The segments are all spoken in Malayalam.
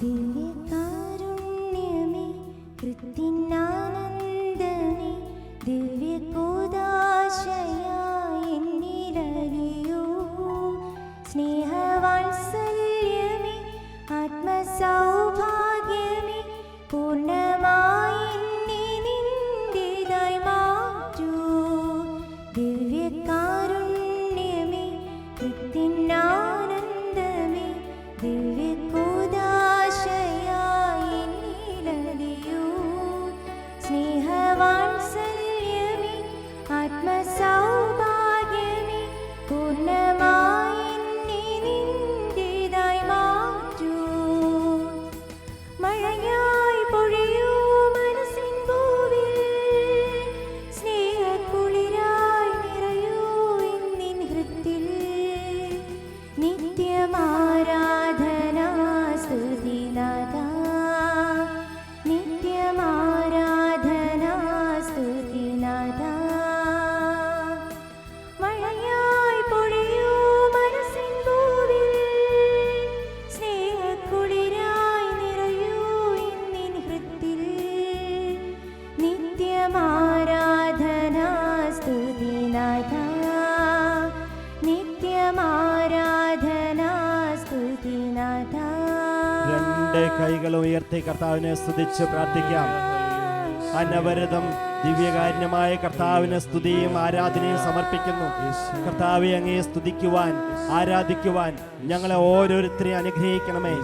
ദിവ്യകാരുണ്യമേ, കൃത്തിനാനന്ദമേ, ദിവ്യകൂദാശയായി എന്നിലലിയൂ. സ്നേഹവാത്സല്യമേ, ആത്മസൗഭാഗ്യമേ, പൂർണ്ണമായി എന്നെ നിന്റേതായി മാറ്റൂ. ദിവ്യകാരുണ്യമേ, കൃത്തിനാനന്ദമേ, ദിവ്യകൂദാശയായി എന്നിലലിയൂ. സ്നേഹവാത്സല്യമേ, ആത്മസൗഭാഗ്യമേ, പൂർണ്ണമായി എന്നെ നിന്റേതായി മാറ്റൂ. മഴയായി പൊഴിയൂ മനസ്സിൻ പൂവിൽ, സ്നേഹക്കുളിരായി നിറയൂ എന്നിൻ ഹൃത്തിൽ. നിത്യമാരാധനാ സ്തുതിനാഥാ, നിത്യമാരാധനാ സ്തുതിനാഥാ. മഴയായി പൊഴിയൂ മനസ്സിൻ പൂവിൽ, സ്നേഹക്കുളിരായി നിറയൂ എന്നിൻ ഹൃത്തിൽ. നിത്യമാരാധനാ സ്തുതിനാഥാ, നിത്യമാരാധനാ സ്തുതിനാഥാ. രണ്ട് കൈകൾ ഉയർത്തി കർത്താവിനെ സ്തുതിച്ച് പ്രാർത്ഥിക്കാം. അനവരതം ദിവ്യകാരുണ്യമായ കർത്താവിന് സ്തുതിയും ആരാധനയും സമർപ്പിക്കുന്നു. കർത്താവെ, അങ്ങയെ സ്തുതിക്കുവാൻ ആരാധിക്കുവാൻ ഞങ്ങളെ ഓരോരുത്തരെയും അനുഗ്രഹിക്കണമേ.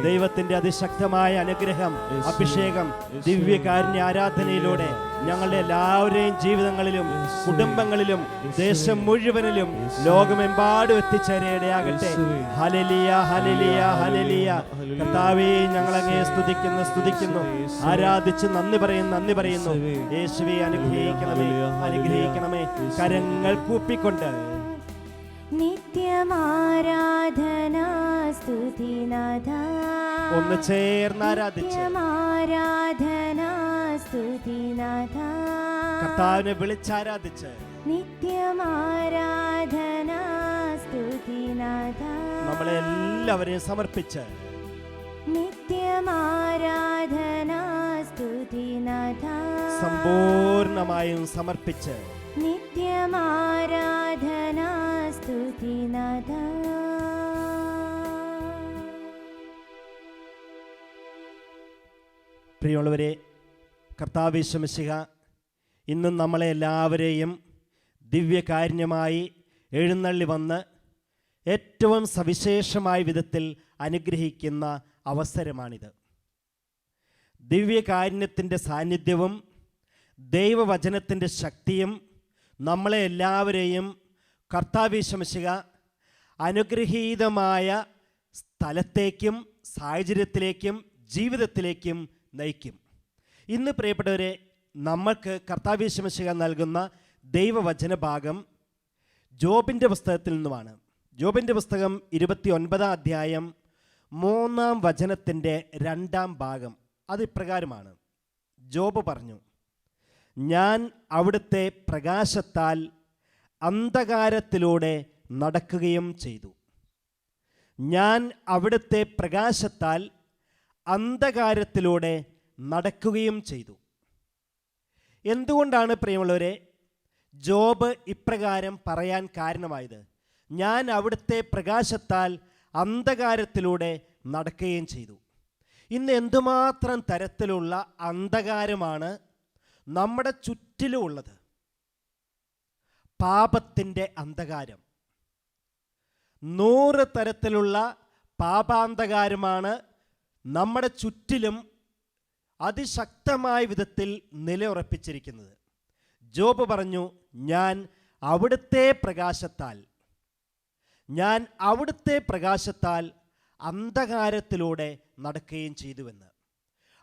ദൈവത്തിന്റെ അതിശക്തമായ അനുഗ്രഹം, അഭിഷേകം ദിവ്യകാരുണ്യ ആരാധനയിലൂടെ ഞങ്ങളുടെ എല്ലാവരുടെയും ജീവിതങ്ങളിലും കുടുംബങ്ങളിലും ദേശം മുഴുവനിലും ലോകമെമ്പാടും എത്തിച്ചേരയിടയാകട്ടെ. ഹല്ലേലൂയ, ഹല്ലേലൂയ, ഹല്ലേലൂയ. കർത്താവേ, ഞങ്ങളങ്ങയെ സ്തുതിക്കുന്നു, ആരാധിച്ച് നന്ദി പറയുന്നു. യേശുവേ, അനുഗ്രഹിക്കണമേ. കരങ്ങൾ കൂപ്പിക്കൊണ്ട് നിത്യമാരാധനാ സ്തുതിനാഥാ, ഒന്ന് ചേർന്ന് ആരാധിച്ച് നിത്യമാരാധനാ സ്തുതിനാഥാ. കർത്താവിനെ വിളിച്ചാരാധിച്ച് നിത്യമാരാധനാ സ്തുതിനാഥാ. നമ്മളെ എല്ലാവരെയും സമർപ്പിച്ച് നിത്യമാരാധനാ സ്തുതിനാഥാ, സമ്പൂർണമായും സമർപ്പിച്ച് നിത്യമാരാധനാ സ്തുതിനാഥാ. പ്രിയമുള്ളവരെ, കർത്താവ് യേശു മിശിഹ ഇന്നും നമ്മളെ എല്ലാവരെയും ദിവ്യകാരുണ്യമായി എഴുന്നള്ളി വന്ന് ഏറ്റവും സവിശേഷമായ വിധത്തിൽ അനുഗ്രഹിക്കുന്ന അവസരമാണിത്. ദിവ്യകാരുണ്യത്തിൻ്റെ സാന്നിധ്യവും ദൈവവചനത്തിൻ്റെ ശക്തിയും നമ്മളെ എല്ലാവരെയും കർത്താവ് യേശു മിശിഹ അനുഗ്രഹീതമായ സ്ഥലത്തേക്കും സാഹചര്യത്തിലേക്കും ജീവിതത്തിലേക്കും നയിക്കും. ഇന്ന് പ്രിയപ്പെട്ടവരെ, നമ്മൾക്ക് കർത്താവ് യേശു മിശിഹ നൽകുന്ന ദൈവവചന ഭാഗം ജോബിൻ്റെ പുസ്തകത്തിൽ നിന്നുമാണ്. ജോബിൻ്റെ പുസ്തകം 29 അധ്യായം 3 വചനത്തിൻ്റെ 2 ഭാഗം. അത് ഇപ്രകാരമാണ്. ജോബ് പറഞ്ഞു, ഞാൻ അവിടുത്തെ പ്രകാശത്താൽ അന്ധകാരത്തിലൂടെ നടക്കുകയും ചെയ്തു. ഞാൻ അവിടുത്തെ പ്രകാശത്താൽ അന്ധകാരത്തിലൂടെ നടക്കുകയും ചെയ്തു. എന്തുകൊണ്ടാണ് പ്രിയമുള്ളവരെ ജോബ് ഇപ്രകാരം പറയാൻ കാരണമായത്? ഞാൻ അവിടുത്തെ പ്രകാശത്താൽ അന്ധകാരത്തിലൂടെ നടക്കുകയും ചെയ്തു. ഇന്ന് എന്തുമാത്രം തരത്തിലുള്ള അന്ധകാരമാണ് നമ്മുടെ ചുറ്റിലും ഉള്ളത്. പാപത്തിൻ്റെ അന്ധകാരം, 100 തരത്തിലുള്ള പാപാന്ധകാരമാണ് നമ്മുടെ ചുറ്റിലും അതിശക്തമായ വിധത്തിൽ നിലയുറപ്പിച്ചിരിക്കുന്നത്. ജോബ് പറഞ്ഞു, ഞാൻ അവിടുത്തെ പ്രകാശത്താൽ അന്ധകാരത്തിലൂടെ നടക്കുകയും ചെയ്തുവെന്ന്.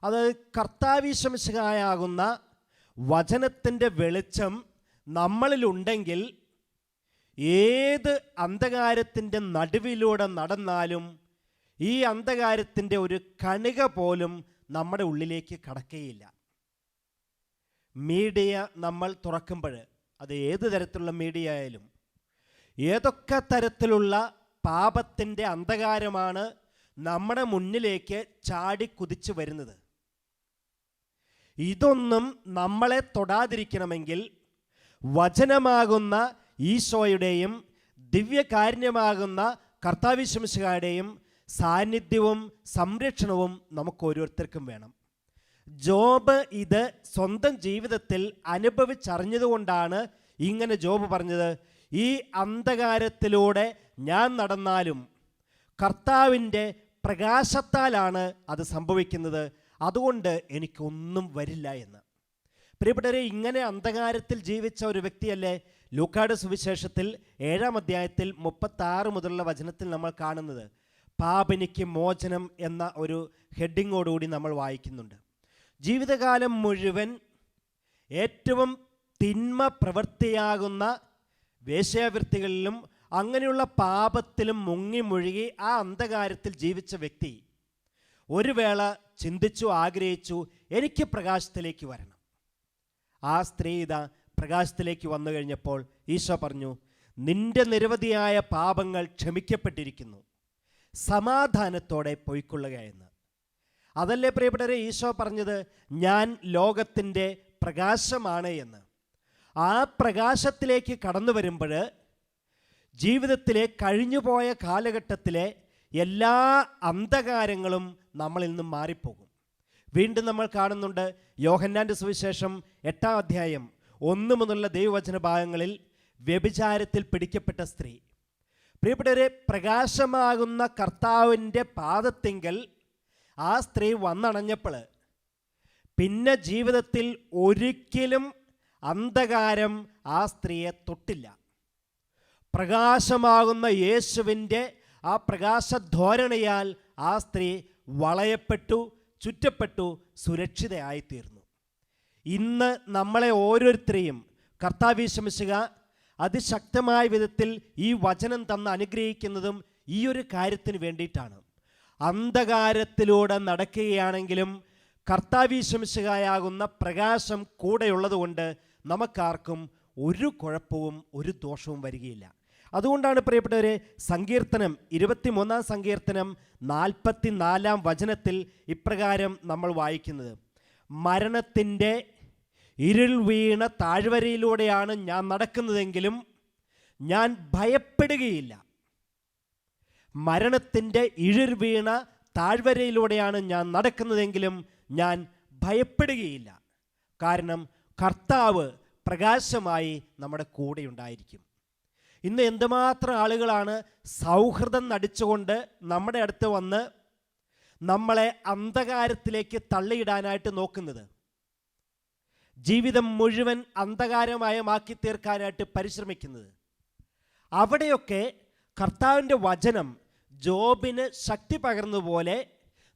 അത് കർത്താവ് യേശു മിശിഹായാകുന്ന വചനത്തിൻ്റെ വെളിച്ചം നമ്മളിലുണ്ടെങ്കിൽ ഏത് അന്ധകാരത്തിൻ്റെ നടുവിലൂടെ നടന്നാലും ഈ അന്ധകാരത്തിൻ്റെ ഒരു കണിക പോലും നമ്മുടെ ഉള്ളിലേക്ക് കടക്കുകയില്ല. മീഡിയ നമ്മൾ തുറക്കുമ്പോൾ, അത് ഏത് തരത്തിലുള്ള മീഡിയ ആയാലും, ഏതൊക്കെ തരത്തിലുള്ള പാപത്തിൻ്റെ അന്ധകാരമാണ് നമ്മുടെ മുന്നിലേക്ക് ചാടി കുതിച്ചു വരുന്നത്. ഇതൊന്നും നമ്മളെ തൊടാതിരിക്കണമെങ്കിൽ വചനമാകുന്ന ഈശോയുടെയും ദിവ്യകാരുണ്യമാകുന്ന കർത്താവിശ്വസിഹായുടെയും സാന്നിധ്യവും സംരക്ഷണവും നമുക്ക് ഓരോരുത്തർക്കും വേണം. ജോബ് ഇത് സ്വന്തം ജീവിതത്തിൽ അനുഭവിച്ചറിഞ്ഞതുകൊണ്ടാണ് ഇങ്ങനെ ജോബ് പറഞ്ഞത്, ഈ അന്ധകാരത്തിലൂടെ ഞാൻ നടന്നാലും കർത്താവിൻ്റെ പ്രകാശത്താലാണ് അത് സംഭവിക്കുന്നത്, അതുകൊണ്ട് എനിക്കൊന്നും വരില്ല എന്ന്. പ്രിയപ്പെട്ടവരെ, ഇങ്ങനെ അന്ധകാരത്തിൽ ജീവിച്ച ഒരു വ്യക്തിയല്ലേ ലൂക്കായുടെ സുവിശേഷത്തിൽ 7-ാം അധ്യായത്തിൽ 36 മുതലുള്ള വചനത്തിൽ നമ്മൾ കാണുന്നത്. പാപിനിക്ക് മോചനം എന്ന ഒരു ഹെഡിങ്ങോടുകൂടി നമ്മൾ വായിക്കുന്നുണ്ട്. ജീവിതകാലം മുഴുവൻ ഏറ്റവും തിന്മ പ്രവൃത്തിയാകുന്ന വേശ്യാവൃത്തികളിലും അങ്ങനെയുള്ള പാപത്തിലും മുങ്ങി മുഴുകി ആ അന്ധകാരത്തിൽ ജീവിച്ച വ്യക്തി ഒരു വേള ചിന്തിച്ചു, ആഗ്രഹിച്ചു, എനിക്ക് പ്രകാശത്തിലേക്ക് വരണം. ആ സ്ത്രീ ഇതാ പ്രകാശത്തിലേക്ക് വന്നു കഴിഞ്ഞപ്പോൾ ഈശോ പറഞ്ഞു, നിന്റെ നിരവധിയായ പാപങ്ങൾ ക്ഷമിക്കപ്പെട്ടിരിക്കുന്നു, സമാധാനത്തോടെ പൊയ്ക്കൊള്ളുക എന്ന്. അതല്ലേ പ്രിയപ്പെട്ടവരെ ഈശോ പറഞ്ഞത്, ഞാൻ ലോകത്തിൻ്റെ പ്രകാശമാണ് എന്ന്. ആ പ്രകാശത്തിലേക്ക് കടന്നു വരുമ്പോൾ ജീവിതത്തിലെ കഴിഞ്ഞുപോയ കാലഘട്ടത്തിലെ എല്ലാ അന്ധകാരങ്ങളും നമ്മളിൽ നിന്നും മാറിപ്പോകും. വീണ്ടും നമ്മൾ കാണുന്നുണ്ട് യോഹന്നാൻ്റെ സുവിശേഷം 8-ാം അധ്യായം 1 മുതലുള്ള ദൈവവചന ഭാഗങ്ങളിൽ വ്യഭിചാരത്തിൽ പിടിക്കപ്പെട്ട സ്ത്രീ. പ്രിയപ്പെട്ടവരെ, പ്രകാശമാകുന്ന കർത്താവിൻ്റെ പാദത്തിങ്കൽ ആ സ്ത്രീ വന്നണഞ്ഞപ്പോൾ പിന്നെ ജീവിതത്തിൽ ഒരിക്കലും അന്ധകാരം ആ സ്ത്രീയെ തൊട്ടില്ല. പ്രകാശമാകുന്ന യേശുവിൻ്റെ ആ പ്രകാശധോരണയാൽ ആ സ്ത്രീ വളയപ്പെട്ടു, ചുറ്റപ്പെട്ടു, സുരക്ഷിതയായിത്തീർന്നു. ഇന്ന് നമ്മളെ ഓരോരുത്തരെയും കർത്താവിശ്വസിക അതിശക്തമായ വിധത്തിൽ ഈ വചനം തന്ന് അനുഗ്രഹിക്കുന്നതും ഈ ഒരു കാര്യത്തിന് വേണ്ടിയിട്ടാണ്. അന്ധകാരത്തിലൂടെ നടക്കുകയാണെങ്കിലും കർത്താവിശ്വസികായാകുന്ന പ്രകാശം കൂടെയുള്ളതുകൊണ്ട് നമുക്കാർക്കും ഒരു കുഴപ്പവും ഒരു ദോഷവും വരികയില്ല. അതുകൊണ്ടാണ് പ്രിയപ്പെട്ടവരെ സങ്കീർത്തനം 23-ാം സങ്കീർത്തനം 44-ാം വചനത്തിൽ ഇപ്രകാരം നമ്മൾ വായിക്കുന്നത്, മരണത്തിൻ്റെ ഇരുൾ വീണ താഴ്വരയിലൂടെയാണ് ഞാൻ നടക്കുന്നതെങ്കിലും ഞാൻ ഭയപ്പെടുകയില്ല. മരണത്തിൻ്റെ ഇരുൾ വീണ താഴ്വരയിലൂടെയാണ് ഞാൻ നടക്കുന്നതെങ്കിലും ഞാൻ ഭയപ്പെടുകയില്ല. കാരണം കർത്താവ് പ്രകാശമായി നമ്മുടെ കൂടെ ഉണ്ടായിരിക്കും. ഇന്ന് എന്തുമാത്രം ആളുകളാണ് സൗഹൃദം നടിച്ചുകൊണ്ട് നമ്മുടെ അടുത്ത് വന്ന് നമ്മളെ അന്ധകാരത്തിലേക്ക് തള്ളിയിടാനായിട്ട് നോക്കുന്നത്, ജീവിതം മുഴുവൻ അന്ധകാരമയമാക്കി തീർക്കാനായിട്ട് പരിശ്രമിക്കുന്നത്. അവിടെയൊക്കെ കർത്താവിൻ്റെ വചനം ജോബിന് ശക്തി പകർന്നതുപോലെ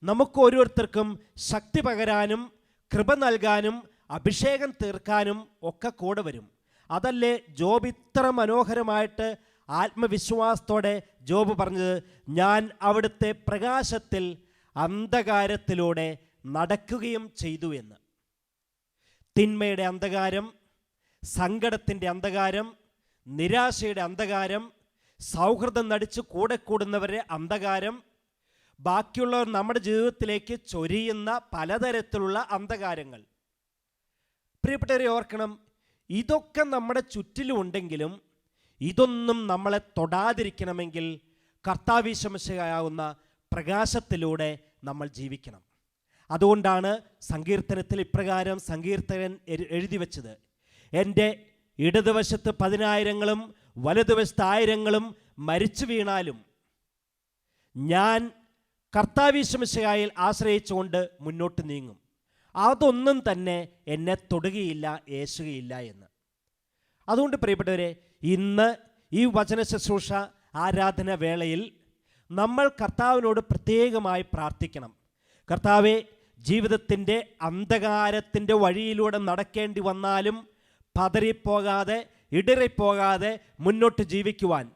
നമുക്ക് ഓരോരുത്തർക്കും ശക്തി പകരാനും കൃപ നൽകാനും അഭിഷേകം തീർക്കാനും ഒക്കെ കൂടെ വരും. അതല്ലേ ജോബ് ഇത്ര മനോഹരമായിട്ട് ആത്മവിശ്വാസത്തോടെ ജോബ് പറഞ്ഞത്, ഞാൻ അവിടുത്തെ പ്രകാശത്തിൽ അന്ധകാരത്തിലൂടെ നടക്കുകയും ചെയ്തു എന്ന്. തിന്മയുടെ അന്ധകാരം, സങ്കടത്തിൻ്റെ അന്ധകാരം, നിരാശയുടെ അന്ധകാരം, സൗഹൃദം നടിച്ച് കൂടെ കൂടുന്നവരുടെ അന്ധകാരം, ബാക്കിയുള്ളവർ നമ്മുടെ ജീവിതത്തിലേക്ക് ചൊരിയുന്ന പലതരത്തിലുള്ള അന്ധകാരങ്ങൾ. പ്രിയപ്പെട്ടവരെ ഓർക്കണം, ഇതൊക്കെ നമ്മുടെ ചുറ്റിലും ഉണ്ടെങ്കിലും ഇതൊന്നും നമ്മളെ തൊടാതിരിക്കണമെങ്കിൽ കർത്താവിശ്വസികായാവുന്ന പ്രകാശത്തിലൂടെ നമ്മൾ ജീവിക്കണം. അതുകൊണ്ടാണ് സങ്കീർത്തനത്തിൽ ഇപ്രകാരം സങ്കീർത്തകൻ എഴുതി വച്ചത്, എൻ്റെ ഇടതുവശത്ത് 10,000-ങ്ങളും വലതുവശത്ത് 1,000-ങ്ങളും മരിച്ചു വീണാലും ഞാൻ കർത്താവിശ്വസികായിൽ ആശ്രയിച്ചുകൊണ്ട് മുന്നോട്ട് നീങ്ങും, അതൊന്നും തന്നെ എന്നെ തൊടുകയില്ല, ഏശുകയില്ല എന്ന്. അതുകൊണ്ട് പ്രിയപ്പെട്ടവരെ, ഇന്ന് ഈ വചന ശുശ്രൂഷ ആരാധന വേളയിൽ നമ്മൾ കർത്താവിനോട് പ്രത്യേകമായി പ്രാർത്ഥിക്കണം. കർത്താവെ, ജീവിതത്തിൻ്റെ അന്ധകാരത്തിൻ്റെ വഴിയിലൂടെ നടക്കേണ്ടി വന്നാലും പതറിപ്പോകാതെ ഇടറിപ്പോകാതെ മുന്നോട്ട് ജീവിക്കുവാൻ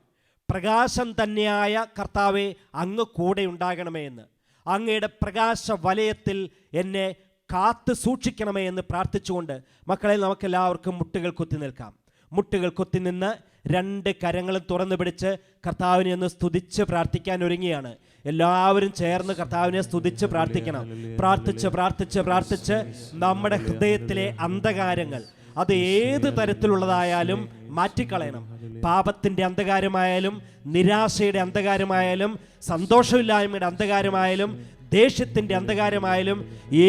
പ്രകാശം തന്നെയായ കർത്താവെ അങ്ങ് കൂടെ ഉണ്ടാകണമേ എന്ന്, അങ്ങയുടെ പ്രകാശ വലയത്തിൽ എന്നെ കാത്തു സൂക്ഷിക്കണമേ എന്ന് പ്രാർത്ഥിച്ചുകൊണ്ട് മക്കളെ, നമുക്കെല്ലാവർക്കും മുട്ടുകൾ കുത്തി നിൽക്കാം. മുട്ടുകൾ കുത്തി നിന്ന് രണ്ട് കരങ്ങളും തുറന്നു പിടിച്ച് കർത്താവിനെ ഒന്ന് സ്തുതിച്ച് പ്രാർത്ഥിക്കാൻ ഒരുങ്ങിയാണ്. എല്ലാവരും ചേർന്ന് കർത്താവിനെ സ്തുതിച്ച് പ്രാർത്ഥിക്കണം. പ്രാർത്ഥിച്ച് പ്രാർത്ഥിച്ച് പ്രാർത്ഥിച്ച് നമ്മുടെ ഹൃദയത്തിലെ അന്ധകാരങ്ങൾ അത് ഏത് തരത്തിലുള്ളതായാലും മാറ്റിക്കളയണം. പാപത്തിൻ്റെ അന്ധകാരമായാലും, നിരാശയുടെ അന്ധകാരമായാലും, സന്തോഷമില്ലായ്മയുടെ അന്ധകാരമായാലും, ദേഷ്യത്തിൻ്റെ അന്ധകാരമായാലും,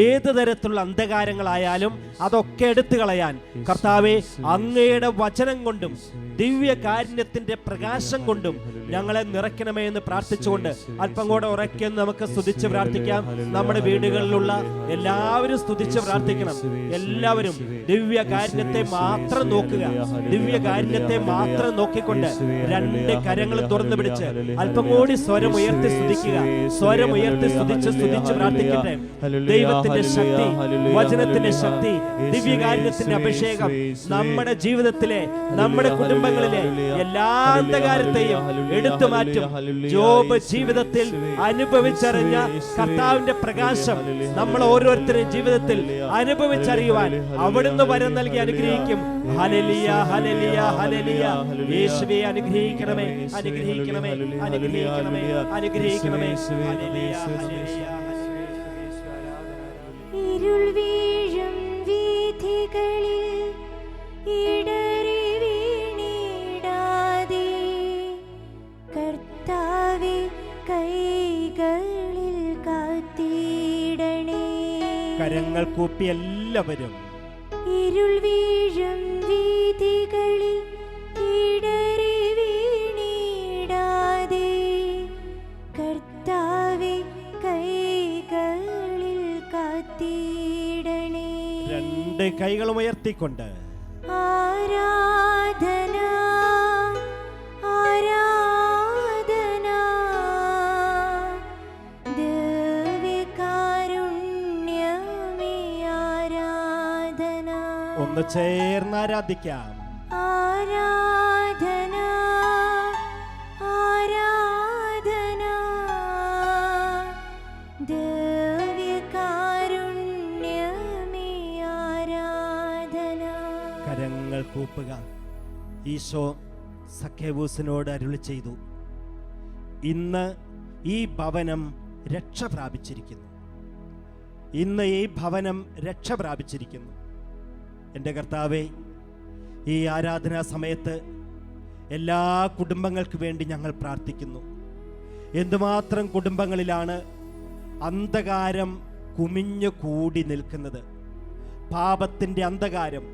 ഏത് തരത്തിലുള്ള അന്ധകാരങ്ങളായാലും അതൊക്കെ എടുത്തു കളയാൻ കർത്താവെ അങ്ങയുടെ വചനം കൊണ്ടും ദിവ്യ കാരുണ്യത്തിന്റെ പ്രകാശം കൊണ്ടും ഞങ്ങളെ നിറയ്ക്കണമേ എന്ന് പ്രാർത്ഥിച്ചുകൊണ്ട് അല്പം കൂടെ ഉറക്കെ നമുക്ക് സ്തുതിച്ച് പ്രാർത്ഥിക്കാം. നമ്മുടെ വീടുകളിലുള്ള എല്ലാവരും സ്തുതിച്ച് പ്രാർത്ഥിക്കണം. എല്ലാവരും ദിവ്യ കാരുണ്യത്തെ മാത്രം നോക്കുക. ദിവ്യ കാരുണ്യത്തെ മാത്രം നോക്കിക്കൊണ്ട് രണ്ട് കരങ്ങൾ തുറന്നു പിടിച്ച് അല്പം കൂടി സ്വരം ഉയർത്തി സ്തുതിക്കുക. സ്വരം ഉയർത്തി സ്തുതിച്ച് പ്രാർത്ഥിക്കട്ടെ. ദൈവത്തിന്റെ ശക്തി, വചനത്തിന്റെ ശക്തി, ദിവ്യകാരുണ്യത്തിന്റെ അഭിഷേകം നമ്മുടെ ജീവിതത്തിലെ, നമ്മുടെ കുടുംബങ്ങളിലെ എല്ലാ അന്ധകാരത്തെയും എടുത്തു മാറ്റും. ജോബ് ജീവിതത്തിൽ അനുഭവിച്ചറിഞ്ഞ കർത്താവിന്റെ പ്രകാശം നമ്മൾ ഓരോരുത്തരുടെയും ജീവിതത്തിൽ അനുഭവിച്ചറിയുവാൻ അവിടുന്ന് വരം നൽകി അനുഗ്രഹിക്കും. ഹല്ലേലൂയ, ഹല്ലേലൂയ, ഹല്ലേലൂയ. യേശുവേ അനുഗ്രഹിക്കണമേ, അനുഗ്രഹിക്കണമേ, അനുഗ്രഹിക്കണമേ, അനുഗ്രഹിക്കണമേ. Hallelujah, hallelujah. ഇരുൾ വീഴും വീഥികളിൽ ഇടറി വീണിടാതെ കർത്താവേ കൈകളിൽ കാത്തിടണേ. കരങ്ങൾ കൂപ്പി എല്ലാവരും. ഇരുൾ വീഴും വീഥികളിൽ ഇടറി വീണിടാതെ കർത്താവേ കൈകളിൽ കാത്തിടണേ. രണ്ട് കൈകളും ഉയർത്തിക്കൊണ്ട് ആരാധന, ആരാധന, ദിവ്യകാരുണ്യമേ ആരാധന. ഒന്ന് ചേർന്ന് ആരാധിക്കാം. ആരാധന, ആരാധന, ദിവ്യകാരുണ്യമേ ആരാധന. കരങ്ങൾ കൂപ്പുക. ഈശോ സഖ്യവൂസിനോട് അരുളി ചെയ്തു, ഇന്ന് ഈ ഭവനം രക്ഷ പ്രാപിച്ചിരിക്കുന്നു. ഇന്ന് ഈ ഭവനം രക്ഷ പ്രാപിച്ചിരിക്കുന്നു. എൻ്റെ കർത്താവേ, ഈ ആരാധനാ സമയത്ത് എല്ലാ കുടുംബങ്ങൾക്ക് വേണ്ടി ഞങ്ങൾ പ്രാർത്ഥിക്കുന്നു. എന്തുമാത്രം കുടുംബങ്ങളിലാണ് അന്ധകാരം കുമിഞ്ഞു കൂടി നിൽക്കുന്നത്, പാപത്തിൻ്റെ അന്ധകാരം.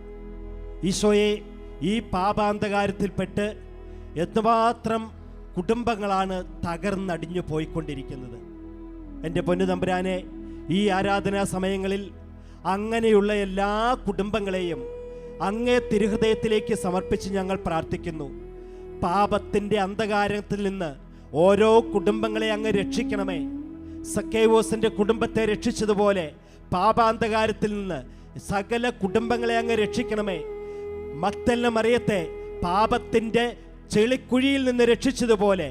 ഈശോയെ, ഈ പാപാന്ധകാരത്തിൽപ്പെട്ട് എന്തുമാത്രം കുടുംബങ്ങളാണ് തകർന്നടിഞ്ഞു പോയിക്കൊണ്ടിരിക്കുന്നത്. എൻ്റെ പൊന്നു തമ്പുരാനെ, ഈ ആരാധനാ സമയങ്ങളിൽ അങ്ങനെയുള്ള എല്ലാ കുടുംബങ്ങളെയും അങ്ങേ തിരുഹൃദയത്തിലേക്ക് സമർപ്പിച്ച് ഞങ്ങൾ പ്രാർത്ഥിക്കുന്നു. പാപത്തിൻ്റെ അന്ധകാരത്തിൽ നിന്ന് ഓരോ കുടുംബങ്ങളെ അങ്ങ് രക്ഷിക്കണമേ. സക്കേവോസിൻ്റെ കുടുംബത്തെ രക്ഷിച്ചതുപോലെ പാപാന്ധകാരത്തിൽ നിന്ന് സകല കുടുംബങ്ങളെ അങ്ങ് രക്ഷിക്കണമേ. മഗ്ദലന മറിയത്തെ പാപത്തിൻ്റെ ചെളിക്കുഴിയിൽ നിന്ന് രക്ഷിച്ചതുപോലെ,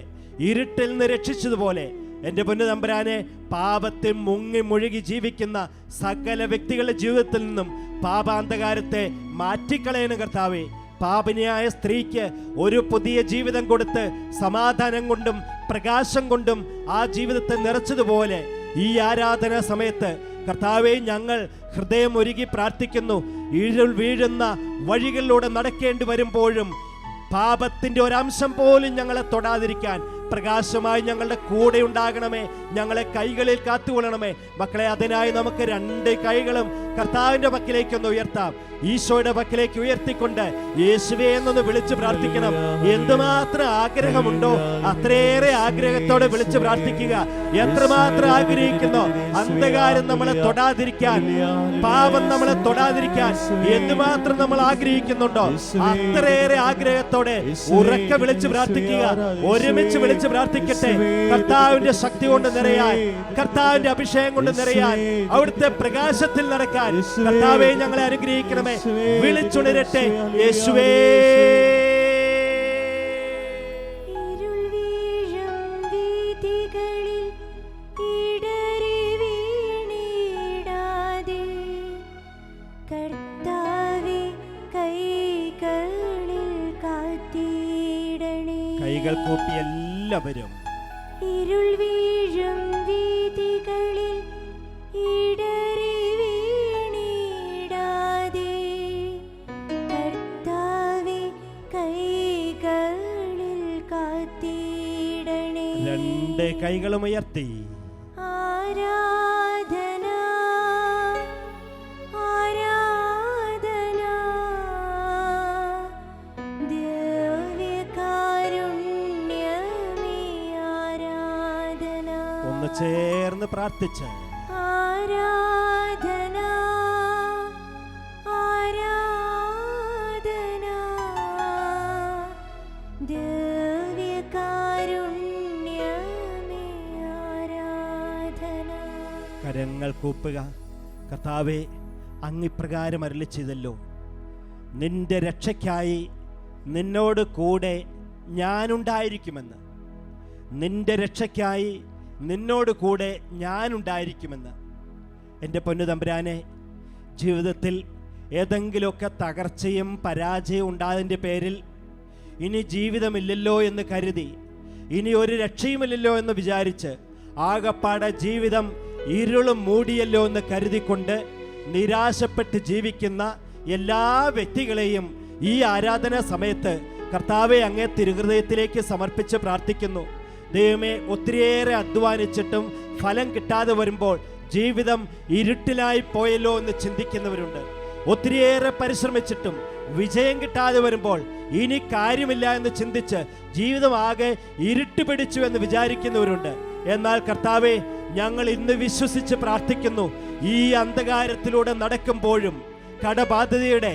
ഇരുട്ടിൽ നിന്ന് രക്ഷിച്ചതുപോലെ, എൻ്റെ പൊന്നു തമ്പുരാനെ, പാപത്തിൽ മുങ്ങി മുഴുകി ജീവിക്കുന്ന സകല വ്യക്തികളുടെ ജീവിതത്തിൽ നിന്നും പാപാന്ധകാരത്തെ മാറ്റിക്കളയണം കർത്താവേ. പാപിനിയായ സ്ത്രീക്ക് ഒരു പുതിയ ജീവിതം കൊടുത്ത് സമാധാനം കൊണ്ടും പ്രകാശം കൊണ്ടും ആ ജീവിതത്തെ നിറച്ചതുപോലെ ഈ ആരാധനാ സമയത്ത് കർത്താവേ, ഞങ്ങൾ ഹൃദയം ഒരുക്കി പ്രാർത്ഥിക്കുന്നു. ഇരുൾ വീഴുന്ന വഴികളിലൂടെ നടക്കേണ്ടി വരുമ്പോഴും പാപത്തിൻ്റെ ഒരംശം പോലും ഞങ്ങളെ തൊടാതിരിക്കാൻ പ്രകാശമായി ഞങ്ങളുടെ കൂടെ ഉണ്ടാകണമേ. ഞങ്ങളെ കൈകളിൽ കാത്തുകൊള്ളണമേ. മക്കളെ, അതിനായി നമുക്ക് രണ്ട് കൈകളും കർത്താവിൻ്റെ പക്കലേക്കൊന്ന് ഉയർത്താം. ഈശോയുടെ പക്കലേക്ക് ഉയർത്തിക്കൊണ്ട് യേശുവേ എന്നൊന്ന് വിളിച്ച് പ്രാർത്ഥിക്കണം. എന്തുമാത്രം ആഗ്രഹമുണ്ടോ അത്രയേറെ ആഗ്രഹത്തോടെ വിളിച്ച് പ്രാർത്ഥിക്കുക. എത്രമാത്രം ആഗ്രഹിക്കുന്നോ അന്ധകാരം നമ്മളെ തൊടാതിരിക്കാൻ, പാപം നമ്മളെ തൊടാതിരിക്കാൻ എന്തുമാത്രം നമ്മൾ ആഗ്രഹിക്കുന്നുണ്ടോ അത്രയേറെ ആഗ്രഹത്തോടെ ഉറക്കെ വിളിച്ച് പ്രാർത്ഥിക്കുക. ഒരുമിച്ച് വിളിച്ച് പ്രാർത്ഥിക്കട്ടെ. കർത്താവിന്റെ ശക്തി കൊണ്ട് നിറയാൻ, കർത്താവിന്റെ അഭിഷേകം കൊണ്ട് നിറയാൻ, അവിടുത്തെ പ്രകാശത്തിൽ നടക്കാൻ കർത്താവേ ഞങ്ങളെ അനുഗ്രഹിക്കണമേ. വിളിച്ചുണരട്ടെ യേശുവേ. ഇരുൾ വീഴും വീഥികളിൽ ഇടറി വീണിടാതെ കർത്താവേ കൈകളിൽ കാത്തിടണേ. കൈകൾ കൂപ്പി എല്ലാവരും. ഇരുൾ വീഴും വീഥികളിൽ ഇടറി വീണിടാതെ കർത്താവേ കൈകളിൽ കാത്തിടണേ. രണ്ട് കൈകളും ഉയർത്തി. ആരാധന ആരാധന ദിവ്യകാരുണ്യമേ ആരാധന. ഒന്ന് ചേർന്ന് പ്രാർത്ഥിച്ച് ആരാധന ആരാധന ദിവ്യകാരുണ്യമേ ആരാധന. കരങ്ങൾ കൂപ്പുക. കർത്താവേ, അങ്ങിപ്രകാരം അരുളി ചെയ്തല്ലോ, നിന്റെ രക്ഷയ്ക്കായി നിന്നോട് കൂടെ ഞാനുണ്ടായിരിക്കുമെന്ന്. നിന്റെ രക്ഷയ്ക്കായി നിന്നോട് കൂടെ ഞാനുണ്ടായിരിക്കുമെന്ന്. എൻ്റെ പൊന്നു തമ്പുരാനെ, ജീവിതത്തിൽ ഏതെങ്കിലുമൊക്കെ തകർച്ചയും പരാജയവും ഉണ്ടായതിൻ്റെ പേരിൽ ഇനി ജീവിതമില്ലല്ലോ എന്ന് കരുതി, ഇനി ഒരു രക്ഷയുമില്ലല്ലോ എന്ന് വിചാരിച്ച് ആകപ്പാടെ ജീവിതം ഇരുളും മൂടിയല്ലോ എന്ന് കരുതിക്കൊണ്ട് നിരാശപ്പെട്ട് ജീവിക്കുന്ന എല്ലാ വ്യക്തികളെയും ഈ ആരാധനാ സമയത്ത് കർത്താവെ അങ്ങേ തിരുഹൃദയത്തിലേക്ക് സമർപ്പിച്ച് പ്രാർത്ഥിക്കുന്നു. ദൈവമേ, ഒത്തിരിയേറെ അധ്വാനിച്ചിട്ടും ഫലം കിട്ടാതെ വരുമ്പോൾ ജീവിതം ഇരുട്ടിലായി പോയല്ലോ എന്ന് ചിന്തിക്കുന്നവരുണ്ട്. ഒത്തിരിയേറെ പരിശ്രമിച്ചിട്ടും വിജയം കിട്ടാതെ വരുമ്പോൾ ഇനി കാര്യമില്ല എന്ന് ചിന്തിച്ച് ജീവിതം ആകെ ഇരുട്ട് പിടിച്ചു എന്ന് വിചാരിക്കുന്നവരുണ്ട്. എന്നാൽ കർത്താവെ, ഞങ്ങൾ ഇന്ന് വിശ്വസിച്ച് പ്രാർത്ഥിക്കുന്നു, ഈ അന്ധകാരത്തിലൂടെ നടക്കുമ്പോഴും കടബാധ്യതയുടെ,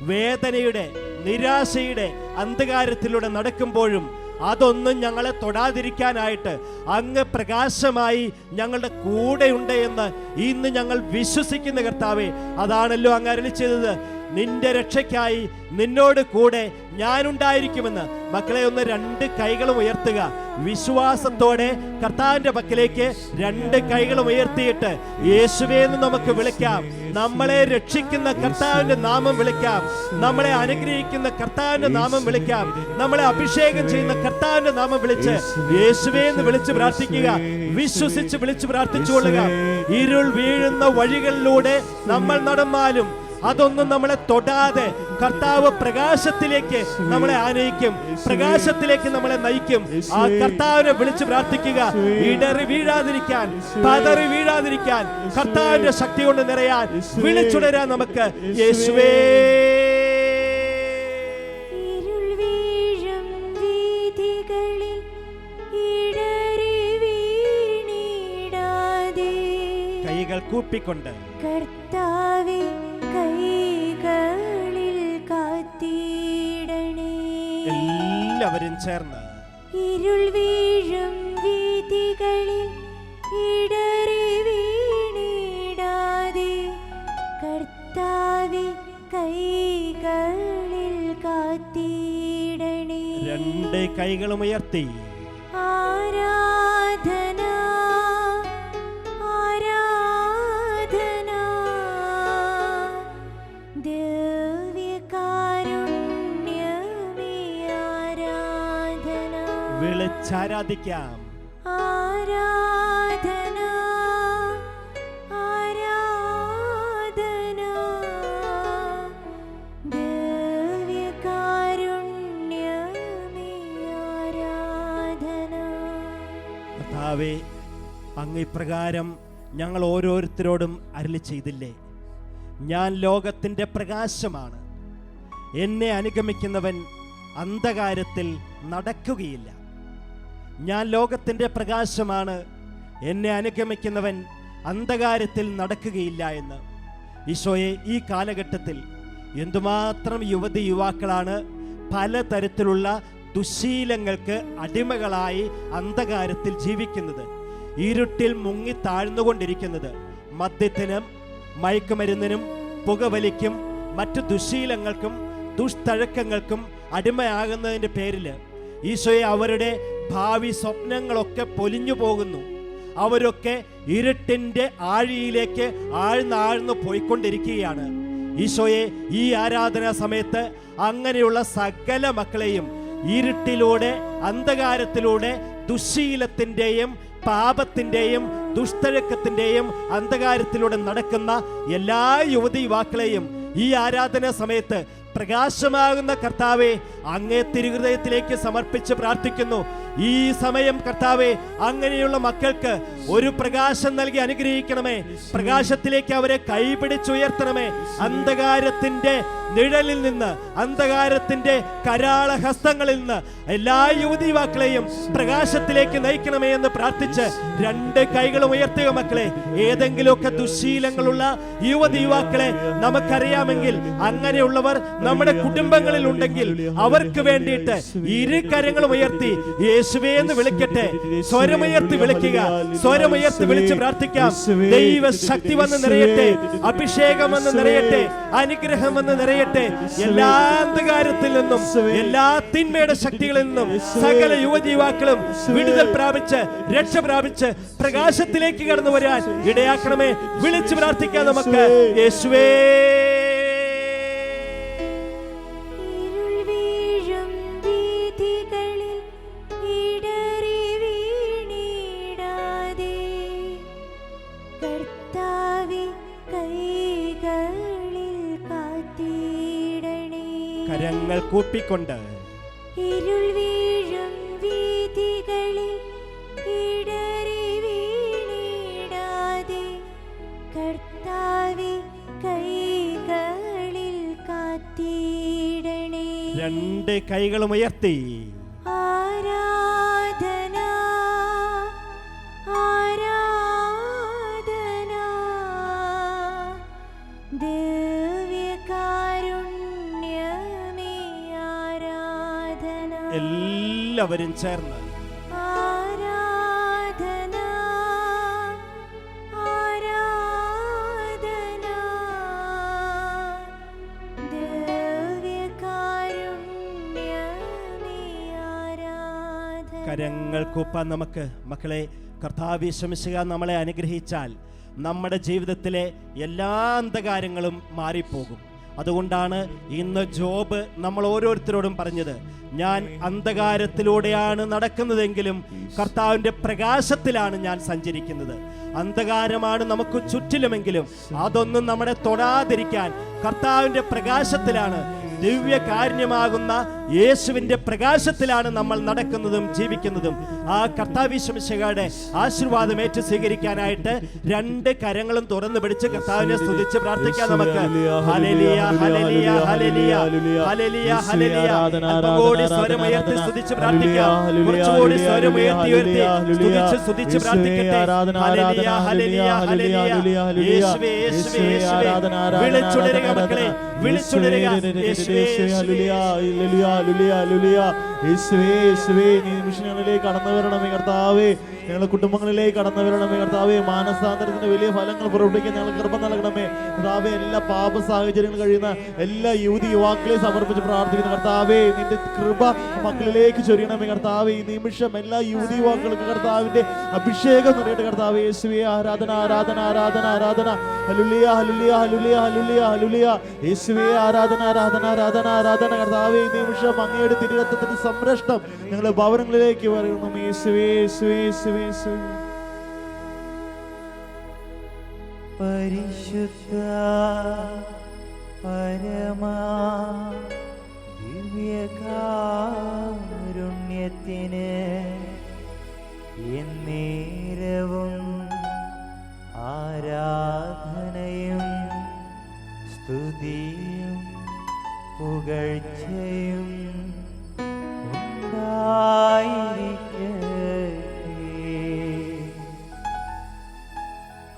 വേദനയുടെ, നിരാശയുടെ അന്ധകാരത്തിലൂടെ നടക്കുമ്പോഴും അതൊന്നും ഞങ്ങളെ തൊടാതിരിക്കാനായിട്ട് അങ്ങ് പ്രകാശമായി ഞങ്ങളുടെ കൂടെയുണ്ട് എന്ന് ഇന്ന് ഞങ്ങൾ വിശ്വസിക്കുന്ന കർത്താവേ. അതാണല്ലോ അങ്ങ് അരുളി ചെയ്തത്, നിന്റെ രക്ഷയ്ക്കായി നിന്നോട് കൂടെ ഞാനുണ്ടായിരിക്കുമെന്ന്. മക്കളെ, ഒന്ന് രണ്ട് കൈകളും ഉയർത്തുക. വിശ്വാസത്തോടെ കർത്താവിന്റെ പക്കലേക്ക് രണ്ട് കൈകളും ഉയർത്തിയിട്ട് യേശുവേ എന്ന് നമുക്ക് വിളിക്കാം. നമ്മളെ രക്ഷിക്കുന്ന കർത്താവിന്റെ നാമം വിളിക്കാം. നമ്മളെ അനുഗ്രഹിക്കുന്ന കർത്താവിന്റെ നാമം വിളിക്കാം. നമ്മളെ അഭിഷേകം ചെയ്യുന്ന കർത്താവിന്റെ നാമം വിളിച്ച് യേശുവേ എന്ന് വിളിച്ച് പ്രാർത്ഥിക്കുക. വിശ്വസിച്ച് വിളിച്ച് പ്രാർത്ഥിച്ചുകൊള്ളുക. ഇരുൾ വീഴുന്ന വഴികളിലൂടെ നമ്മൾ നടന്നാലും അതൊന്നും നമ്മളെ തൊടാതെ കർത്താവ് പ്രകാശത്തിലേക്ക് നമ്മളെ ആനയിക്കും, പ്രകാശത്തിലേക്ക് നമ്മളെ നയിക്കും. ആ കർത്താവിനെ വിളിച്ച് പ്രാർത്ഥിക്കുക. ഇടറി വീഴാതിരിക്കാൻ, പതറി വീഴാതിരിക്കാൻ, കർത്താവിന്റെ ശക്തി കൊണ്ട് നിറയാൻ വിളിച്ചുടരാൻ നമുക്ക്. യേശുവേ. ഇരുൾ വീഴും വീഥികളിൽ ഇടറി വീണിടാതെ കൈകൾ കൂപ്പിക്കൊണ്ട് കർത്താവേ കൈകളിൽ കാത്തിടണേ. എല്ലാവരും ചേർന്ന് ഇരുൾ വീഴും വീഥികളിൽ ഇടറി വീണിടാതെ കർത്താവേ കൈകളിൽ കാത്തിടണേ. രണ്ട് കൈകളും ഉയർത്തി. ആരാധന ആരാധന ദിവ്യകാരുണ്യമേ ആരാധന. വിളിച്ചാരാധിക്കാം. ആരാധന ആരാധന ദിവ്യകാരുണ്യമേ ആരാധന. കർത്താവേ, അങ്ങ് ഇപ്രകാരം ഞങ്ങൾ ഓരോരുത്തരോടും അരുളി ചെയ്തില്ലേ, ഞാൻ ലോകത്തിൻ്റെ പ്രകാശമാണ്, എന്നെ അനുഗമിക്കുന്നവൻ അന്ധകാരത്തിൽ നടക്കുകയില്ല. ഞാൻ ലോകത്തിൻ്റെ പ്രകാശമാണ്, എന്നെ അനുഗമിക്കുന്നവൻ അന്ധകാരത്തിൽ നടക്കുകയില്ല എന്ന്. ഈശോയെ, ഈ കാലഘട്ടത്തിൽ എന്തുമാത്രം യുവതി യുവാക്കളാണ് പലതരത്തിലുള്ള ദുശീലങ്ങൾക്ക് അടിമകളായി അന്ധകാരത്തിൽ ജീവിക്കുന്നത്, ഇരുട്ടിൽ മുങ്ങി താഴ്ന്നുകൊണ്ടിരിക്കുന്നത്. മദ്യത്തിനും മയക്കുമരുന്നിനും പുകവലിക്കും മറ്റു ദുശീലങ്ങൾക്കും ദുഷ്തഴക്കങ്ങൾക്കും അടിമയാകുന്നതിൻ്റെ പേരിൽ ഈശോയെ അവരുടെ ഭാവി സ്വപ്നങ്ങളൊക്കെ പൊലിഞ്ഞു പോകുന്നു. അവരൊക്കെ ഇരുട്ടിൻ്റെ ആഴിയിലേക്ക് ആഴ്ന്നാഴ്ന്നു പോയിക്കൊണ്ടിരിക്കുകയാണ്. ഈശോയെ, ഈ ആരാധനാ സമയത്ത് അങ്ങനെയുള്ള സകല മക്കളെയും ഇരുട്ടിലൂടെ, അന്ധകാരത്തിലൂടെ, ദുശ്ശീലത്തിൻ്റെയും പാപത്തിൻ്റെയും ദുഷ്ടഴക്കത്തിൻ്റെയും അന്ധകാരത്തിലൂടെ നടക്കുന്ന എല്ലാ യുവതി യുവാക്കളെയും ഈ ആരാധനാ സമയത്ത് പ്രകാശമാകുന്ന കർത്താവെ, അങ്ങേ തിരുഹൃദയത്തിലേക്ക് സമർപ്പിച്ച് പ്രാർത്ഥിക്കുന്നു. ഈ സമയം കർത്താവെ, അങ്ങനെയുള്ള മക്കൾക്ക് ഒരു പ്രകാശം നൽകി അനുഗ്രഹിക്കണമേ. പ്രകാശത്തിലേക്ക് അവരെ കൈപിടിച്ചുയർത്തണമേ. അന്ധകാരത്തിന്റെ നിഴലിൽ നിന്ന്, അന്ധകാരത്തിന്റെ കരാള ഹസ്തങ്ങളിൽ നിന്ന് എല്ലാ യുവതി യുവാക്കളെയും പ്രകാശത്തിലേക്ക് നയിക്കണമേ എന്ന് പ്രാർത്ഥിച്ച് രണ്ട് കൈകളും ഉയർത്തുക മക്കളെ. ഏതെങ്കിലുമൊക്കെ ദുശ്ശീലങ്ങളുള്ള യുവതി യുവാക്കളെ നമുക്കറിയാമെങ്കിൽ, അങ്ങനെയുള്ളവർ നമ്മുടെ കുടുംബങ്ങളിൽ ഉണ്ടെങ്കിൽ അവർക്ക് വേണ്ടിയിട്ട് ഇരു കരങ്ങളും ഉയർത്തി യേശുവേ എന്ന് വിളിക്കട്ടെ. സ്വരമുയർത്തി വിളിക്കുക, സ്വരമുയർത്തി വിളിച്ച് പ്രാർത്ഥിക്കാം. ദൈവ ശക്തി വന്ന് നിറയട്ടെ, അഭിഷേകം വന്ന് നിറയട്ടെ, അനുഗ്രഹം വന്ന് നിറയട്ടെ. എല്ലാ അന്ധകാരത്തിൽ നിന്നും, എല്ലാ തിന്മയുടെ ശക്തികളിൽ നിന്നും സകല യുവതി യുവാക്കളും വിടുതൽ പ്രാപിച്ച്, രക്ഷ പ്രാപിച്ച് പ്രകാശത്തിലേക്ക് കടന്നു വരാൻ ഇടയാക്കണമേ. വിളിച്ച് പ്രാർത്ഥിക്കാം നമുക്ക്. യേശുവേ, കരങ്ങൾ കൂപ്പിക്കൊണ്ട് ഇരുൾ വീഴും വീഥികളിൽ ഇടറി വീണിടാതെ കർത്താവേ കൈകളിൽ കാത്തിടണേ. രണ്ട് കൈകളും ഉയർത്തി ആരാധന ആരാധന ദിവ്യകാരുണ്യമേ ആരാധന. എല്ലാവരും ചേർന്ന് ആരാധന ആരാധന ദിവ്യകാരുണ്യമേ ആരാധന. കരങ്ങൾ കൂപ്പാൻ നമുക്ക്. മക്കളെ, കർത്താവ് യേശുമിശിഹ നമ്മളെ അനുഗ്രഹിച്ചാൽ നമ്മുടെ ജീവിതത്തിലെ എല്ലാ അന്ധകാരങ്ങളും മാറിപ്പോകും. അതുകൊണ്ടാണ് ഇന്ന് ജോബ് നമ്മൾ ഓരോരുത്തരോടും പറഞ്ഞത്, ഞാൻ അന്ധകാരത്തിലൂടെയാണ് നടക്കുന്നതെങ്കിലും കർത്താവിൻ്റെ പ്രകാശത്തിലാണ് ഞാൻ സഞ്ചരിക്കുന്നത്. അന്ധകാരമാണ് നമുക്ക് ചുറ്റിലുമെങ്കിലും അതൊന്നും നമ്മളെ തൊടാതിരിക്കാൻ കർത്താവിൻ്റെ പ്രകാശത്തിലാണ്, ദിവ്യകാരുണ്യമാകുന്ന യേശുവിൻ്റെ പ്രകാശത്തിലാണ് നമ്മൾ നടക്കുന്നതും ജീവിക്കുന്നതും. ആ കർത്താവ് യേശുമിശിഹായുടെ ആശീർവാദം ഏറ്റു സ്വീകരിക്കാനായിട്ട് രണ്ട് കരങ്ങളും തുറന്നു പിടിച്ച് കർത്താവിനെ സ്തുതിച്ച് പ്രാർത്ഥിക്കാം നമുക്ക്. ഹല്ലേലൂയ ഹല്ലേലൂയ ഹല്ലേലൂയ ഹല്ലേലൂയ ഹല്ലേലൂയ. അല്പകൂടി സ്വരമുയർത്തി സ്തുതിച്ച് പ്രാർത്ഥിക്കാം. കുറച്ചുകൂടി സ്വരമുയർത്തി സ്തുതിച്ച് പ്രാർത്ഥിക്കട്ടെ. ഹല്ലേലൂയ ഹല്ലേലൂയ ഹല്ലേലൂയ. യേശുവേ യേശുവേ യേശുവേ. വിളിച്ചുണരുക മക്കളെ, വിളിച്ചുണരുക. യേശുവേ നിമിഷങ്ങളിലേക്ക് കടന്നു വരണമേ കർത്താവേ, ഞങ്ങളുടെ കുടുംബങ്ങളിലേക്ക് കടന്നു വരണമേ കർത്താവേ. മാനസാന്തരത്തിന്റെ വലിയ ഫലങ്ങൾ പുറപ്പെടുവിക്കാൻ ഞങ്ങൾ കൃപ നൽകണമേ കർത്താവേ. എല്ലാ പാപ സാഹചര്യങ്ങൾ കഴിയുന്ന എല്ലാ യുവതി യുവാക്കളെ സമർപ്പിച്ച് പ്രാർത്ഥിക്കുന്ന കർത്താവേ, നിന്റെ കൃപ മക്കളിലേക്ക് ചൊരിയണമേ കർത്താവേ. ഈ നിമിഷം എല്ലാ യുവതി യുവാക്കൾക്ക് കർത്താവിന്റെ അഭിഷേകം നിറയട്ടെ കർത്താവേ. യേശുവേ ആരാധന ആരാധന ആരാധന ആരാധന. ഹല്ലേലൂയ ഹല്ലേലൂയ ഹല്ലേലൂയ ഹല്ലേലൂയ ഹല്ലേലൂയ. യേശുവേ ആരാധന ആരാധന ആരാധന ആരാധന കർത്താവേ. ഈ നിമിഷം അങ്ങയുടെ തിരുരക്തത്തിന്റെ സംരക്ഷണം ഞങ്ങളുടെ ഭവനങ്ങളിലേക്ക് വരുന്നു. യേശുവേ യേശുവേ യേശുവേ യേശുവേ. പരിശുദ്ധ പരമാ ദിവ്യകാരുണ്യത്തിന് എന്നേരവും ആരാധനയും സ്തുതിയും പുകഴ്ചയും ഉണ്ടായിരിക്കട്ടെ.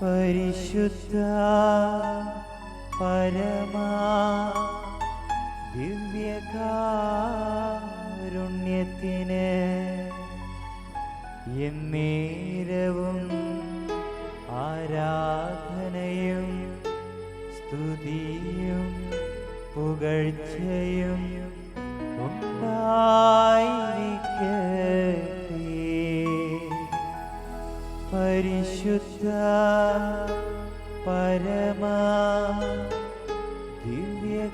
പരിശുദ്ധ പരമാ ദിവ്യകാരുണ്യത്തിന് എന്നേരവും ആരാധനയും സ്തുതിയും പുകഴ്ചയും ഉണ്ടായിരിക്കട്ടെ. പരിശുദ്ധ പരമാ ദിവ്യകാരുണ്യത്തിന്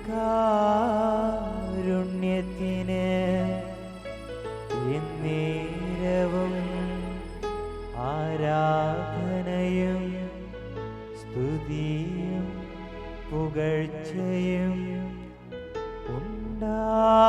പുകഴ്ചയും ഉണ്ടായിരിക്കട്ടെ.